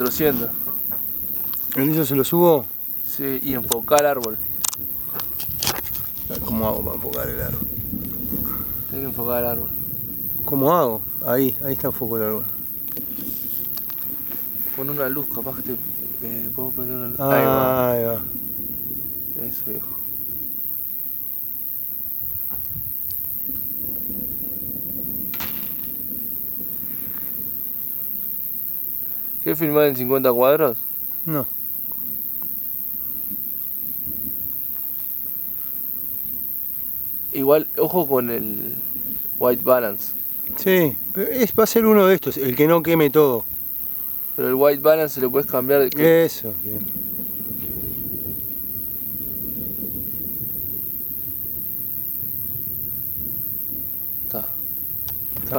400. ¿El ISO se lo subo? Sí, y enfocar árbol. ¿Cómo hago para enfocar el árbol? Tengo que enfocar el árbol. ¿Cómo hago? Ahí está el foco del árbol. Pon una luz, capaz que te puedo prender una luz. Ahí va. Ahí va. Eso, viejo. ¿Quieres filmar en 50 cuadros? No. Igual, ojo con el white balance. Sí, pero va a ser uno de estos, el que no queme todo. Pero el white balance se lo puedes cambiar. Eso, bien.